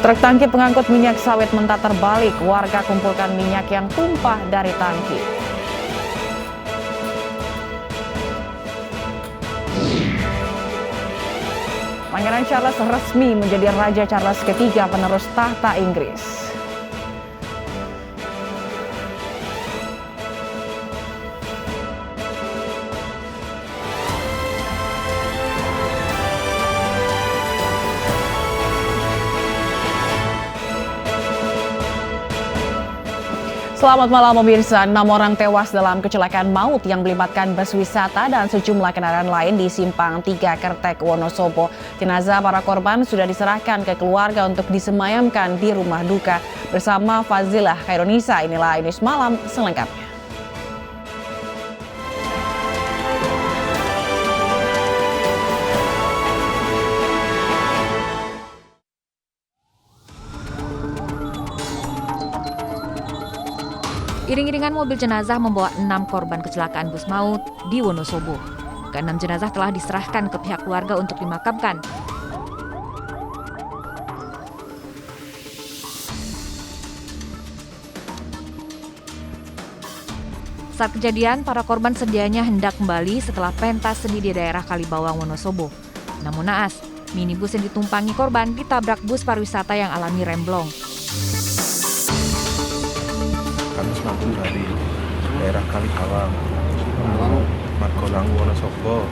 Truk tangki pengangkut minyak sawit mentah terbalik, warga kumpulkan minyak yang tumpah dari tangki. Pangeran Charles resmi menjadi Raja Charles ketiga penerus tahta Inggris. Selamat malam pemirsa, 6 orang tewas dalam kecelakaan maut yang melibatkan bus wisata dan sejumlah kendaraan lain di Simpang 3 Kertek, Wonosobo. Jenazah para korban sudah diserahkan ke keluarga untuk disemayamkan di rumah duka bersama Fazilah Khairunisa. Inilah News Malam selengkapnya. Iring-iringan mobil jenazah membawa 6 korban kecelakaan bus maut di Wonosobo. Ke-6 jenazah telah diserahkan ke pihak keluarga untuk dimakamkan. Saat kejadian, para korban sedianya hendak kembali setelah pentas seni di daerah Kalibawang, Wonosobo. Namun naas, minibus yang ditumpangi korban ditabrak bus pariwisata yang alami remblong. Kami sambung dari daerah Kalibawang menuju Margolangu, Wonosobo.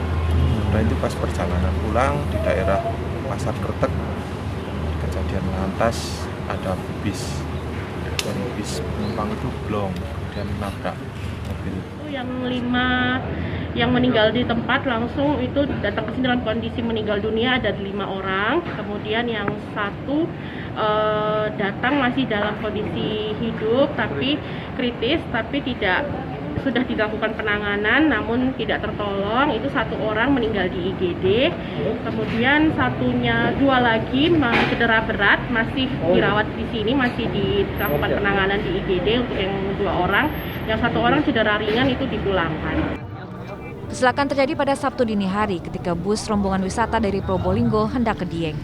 Dan itu pas perjalanan pulang di daerah Pasar Kertek, kejadian lantas ada bis dan bis penumpang itu blong dan nabrak mobil. Yang 5 yang meninggal di tempat langsung itu datang ke sini dalam kondisi meninggal dunia ada 5 orang. Kemudian yang 1 datang masih dalam kondisi hidup tapi kritis, tapi sudah dilakukan penanganan namun tidak tertolong. Itu 1 orang meninggal di IGD. Kemudian 2 lagi cedera berat masih dirawat di sini, masih dilakukan penanganan di IGD untuk yang 2 orang. Yang 1 orang cedera ringan itu dipulangkan. Kecelakaan terjadi pada Sabtu dini hari ketika bus rombongan wisata dari Probolinggo hendak ke Dieng.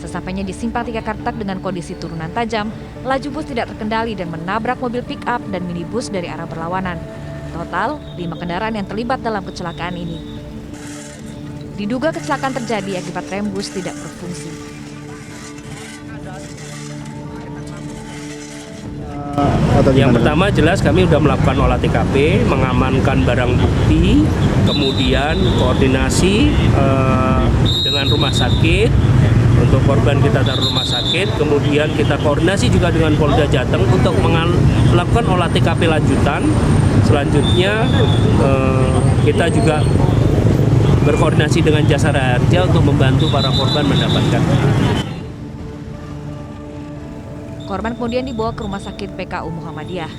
Sesampainya di Simpang 3 Kertek dengan kondisi turunan tajam, laju bus tidak terkendali dan menabrak mobil pick-up dan minibus dari arah berlawanan. Total, 5 kendaraan yang terlibat dalam kecelakaan ini. Diduga kecelakaan terjadi akibat rem bus tidak berfungsi. Yang pertama jelas kami sudah melakukan olah TKP, mengamankan barang bukti, kemudian koordinasi dengan rumah sakit. Untuk korban kita taruh rumah sakit, kemudian kita koordinasi juga dengan Polda Jateng untuk melakukan olah TKP lanjutan. Selanjutnya kita juga berkoordinasi dengan Jasara Harja untuk membantu para korban mendapatkan. Korban kemudian dibawa ke Rumah Sakit PKU Muhammadiyah.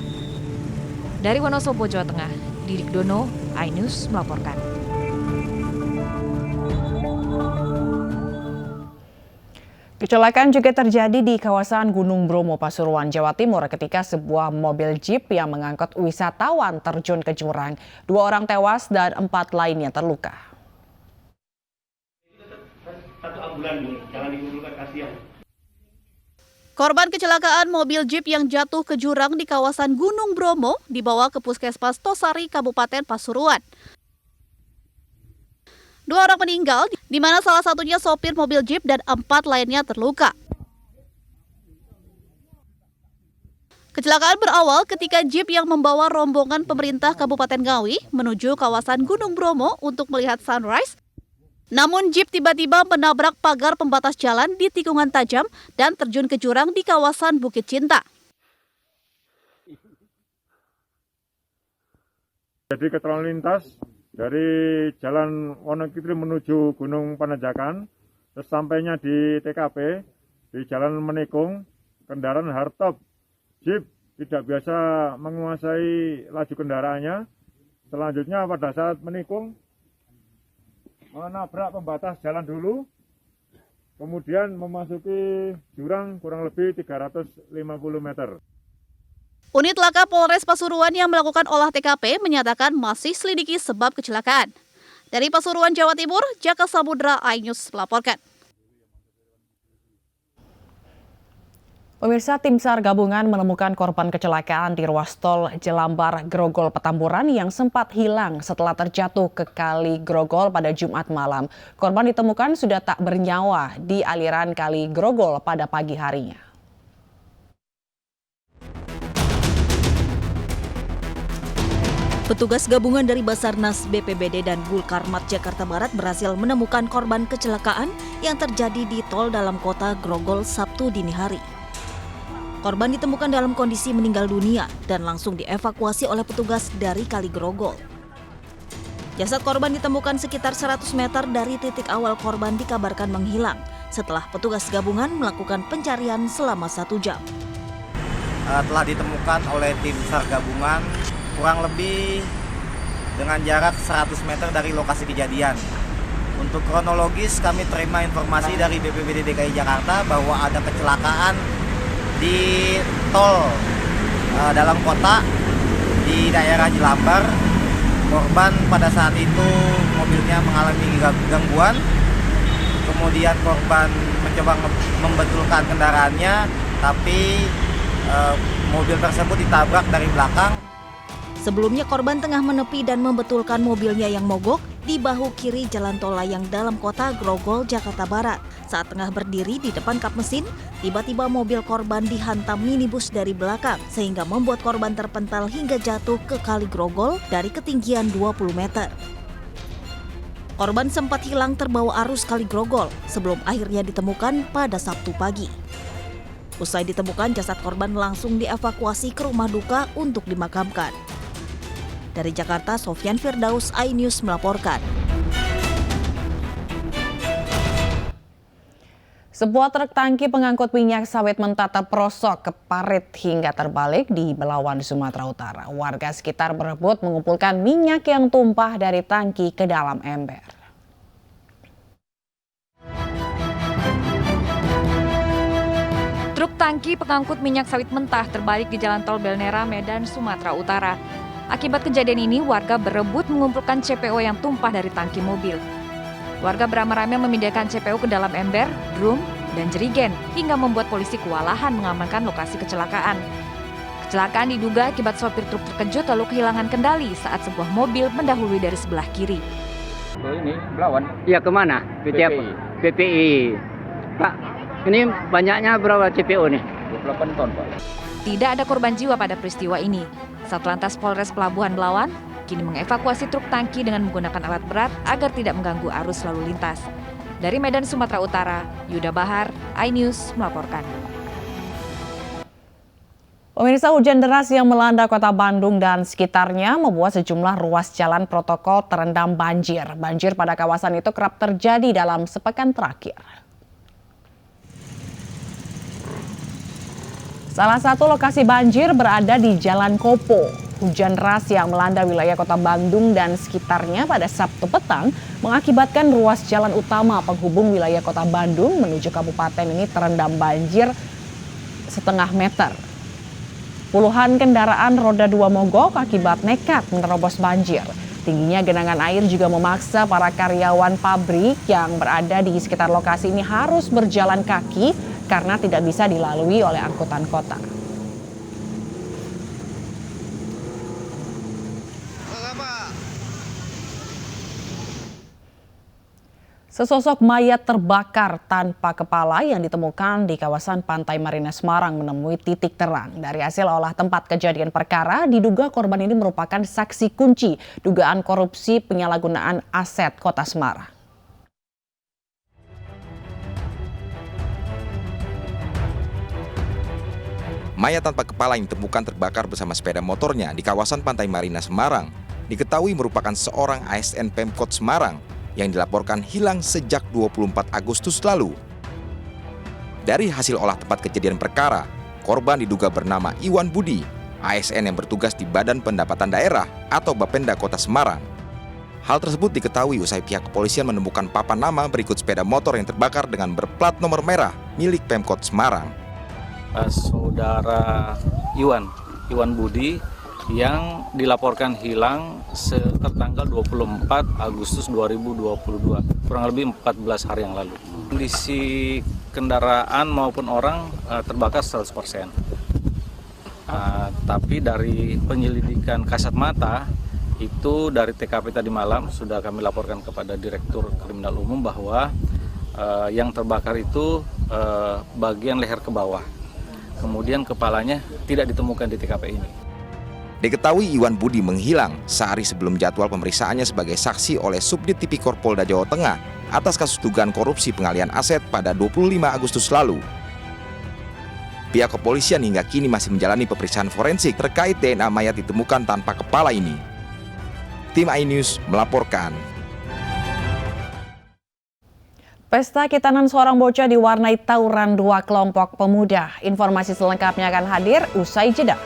Dari Wonosobo, Jawa Tengah, Didik Dono, iNews melaporkan. Kecelakaan juga terjadi di kawasan Gunung Bromo, Pasuruan, Jawa Timur ketika sebuah mobil jeep yang mengangkut wisatawan terjun ke jurang. 2 orang tewas dan 4 lainnya terluka. Korban kecelakaan mobil jeep yang jatuh ke jurang di kawasan Gunung Bromo dibawa ke Puskesmas Tosari, Kabupaten Pasuruan. 2 orang meninggal, di mana salah satunya sopir mobil jeep dan 4 lainnya terluka. Kecelakaan berawal ketika jeep yang membawa rombongan pemerintah Kabupaten Ngawi menuju kawasan Gunung Bromo untuk melihat sunrise. Namun jeep tiba-tiba menabrak pagar pembatas jalan di tikungan tajam dan terjun ke jurang di kawasan Bukit Cinta. Jadi keterlaluan lintas dari Jalan Wonokitri menuju Gunung Pananjakan, terus sampainya di TKP di Jalan Menikung, kendaraan hardtop jeep tidak biasa menguasai laju kendaraannya. Selanjutnya pada saat menikung menabrak pembatas jalan dulu, kemudian memasuki jurang kurang lebih 350 meter. Unit Laka Polres Pasuruan yang melakukan olah TKP menyatakan masih selidiki sebab kecelakaan. Dari Pasuruan, Jawa Timur, Jaka Samudra, iNews melaporkan. Pemirsa, tim SAR gabungan menemukan korban kecelakaan di ruas tol Jelambar Grogol Petamburan yang sempat hilang setelah terjatuh ke Kali Grogol pada Jumat malam. Korban ditemukan sudah tak bernyawa di aliran Kali Grogol pada pagi harinya. Petugas gabungan dari Basarnas, BPBD, dan Gulkarmat Jakarta Barat berhasil menemukan korban kecelakaan yang terjadi di tol dalam kota Grogol Sabtu dini hari. Korban ditemukan dalam kondisi meninggal dunia dan langsung dievakuasi oleh petugas dari Kali Grogol. Jasad korban ditemukan sekitar 100 meter dari titik awal korban dikabarkan menghilang setelah petugas gabungan melakukan pencarian selama 1 jam. Telah ditemukan oleh tim SAR gabungan kurang lebih dengan jarak 100 meter dari lokasi kejadian. Untuk kronologis, kami terima informasi dari BPBD DKI Jakarta bahwa ada kecelakaan di tol dalam kota di daerah Jelambar. Korban pada saat itu mobilnya mengalami gangguan, kemudian korban mencoba membetulkan kendaraannya, tapi mobil tersebut ditabrak dari belakang. Sebelumnya korban tengah menepi dan membetulkan mobilnya yang mogok di bahu kiri jalan tol layang dalam kota Grogol, Jakarta Barat. Saat tengah berdiri di depan kap mesin, tiba-tiba mobil korban dihantam minibus dari belakang sehingga membuat korban terpental hingga jatuh ke Kali Grogol dari ketinggian 20 meter. Korban sempat hilang terbawa arus Kali Grogol sebelum akhirnya ditemukan pada Sabtu pagi. Usai ditemukan, jasad korban langsung dievakuasi ke rumah duka untuk dimakamkan. Dari Jakarta, Sofyan Firdaus, iNews melaporkan. Sebuah truk tangki pengangkut minyak sawit mentah terperosok ke parit hingga terbalik di Belawan, Sumatera Utara. Warga sekitar berebut mengumpulkan minyak yang tumpah dari tangki ke dalam ember. Truk tangki pengangkut minyak sawit mentah terbalik di Jalan Tol Belnera, Medan, Sumatera Utara. Akibat kejadian ini, warga berebut mengumpulkan CPO yang tumpah dari tangki mobil. Warga beramai-ramai memindahkan CPO ke dalam ember, drum, dan jerigen hingga membuat polisi kewalahan mengamankan lokasi kecelakaan. Kecelakaan diduga akibat sopir truk terkejut lalu kehilangan kendali saat sebuah mobil mendahului dari sebelah kiri. Ini Belawan. Iya, kemana? PPI. Pak, ini banyaknya berapa CPO nih? 28 ton, Pak. Tidak ada korban jiwa pada peristiwa ini. Satlantas Polres Pelabuhan Belawan kini mengevakuasi truk tangki dengan menggunakan alat berat agar tidak mengganggu arus lalu lintas. Dari Medan, Sumatera Utara, Yuda Bahar, iNews melaporkan. Pemirsa, hujan deras yang melanda kota Bandung dan sekitarnya membuat sejumlah ruas jalan protokol terendam banjir. Banjir pada kawasan itu kerap terjadi dalam sepekan terakhir. Salah satu lokasi banjir berada di Jalan Kopo. Hujan deras yang melanda wilayah kota Bandung dan sekitarnya pada Sabtu petang mengakibatkan ruas jalan utama penghubung wilayah kota Bandung menuju kabupaten ini terendam banjir setengah meter. Puluhan kendaraan roda 2 mogok akibat nekat menerobos banjir. Tingginya genangan air juga memaksa para karyawan pabrik yang berada di sekitar lokasi ini harus berjalan kaki karena tidak bisa dilalui oleh angkutan kota. Sesosok mayat terbakar tanpa kepala yang ditemukan di kawasan Pantai Marina Semarang menemui titik terang. Dari hasil olah tempat kejadian perkara, diduga korban ini merupakan saksi kunci dugaan korupsi penyalahgunaan aset Kota Semarang. Mayat tanpa kepala yang ditemukan terbakar bersama sepeda motornya di kawasan Pantai Marina Semarang diketahui merupakan seorang ASN Pemkot Semarang yang dilaporkan hilang sejak 24 Agustus lalu. Dari hasil olah tempat kejadian perkara, korban diduga bernama Iwan Budi, ASN yang bertugas di Badan Pendapatan Daerah atau Bapenda Kota Semarang. Hal tersebut diketahui usai pihak kepolisian menemukan papan nama berikut sepeda motor yang terbakar dengan berplat nomor merah milik Pemkot Semarang. Saudara Iwan Budi yang dilaporkan hilang tertanggal 24 Agustus 2022, kurang lebih 14 hari yang lalu. Kondisi kendaraan maupun orang terbakar 100%. Tapi dari penyelidikan kasat mata itu dari TKP tadi malam sudah kami laporkan kepada Direktur Kriminal Umum bahwa yang terbakar itu bagian leher ke bawah. Kemudian kepalanya tidak ditemukan di TKP ini. Diketahui Iwan Budi menghilang sehari sebelum jadwal pemeriksaannya sebagai saksi oleh Subdit Tipikor Polda Jawa Tengah atas kasus dugaan korupsi pengalihan aset pada 25 Agustus lalu. Pihak kepolisian hingga kini masih menjalani pemeriksaan forensik terkait DNA mayat ditemukan tanpa kepala ini. Tim iNews melaporkan. Pesta Kitanan seorang bocah diwarnai tawuran dua kelompok pemuda. Informasi selengkapnya akan hadir usai jeda.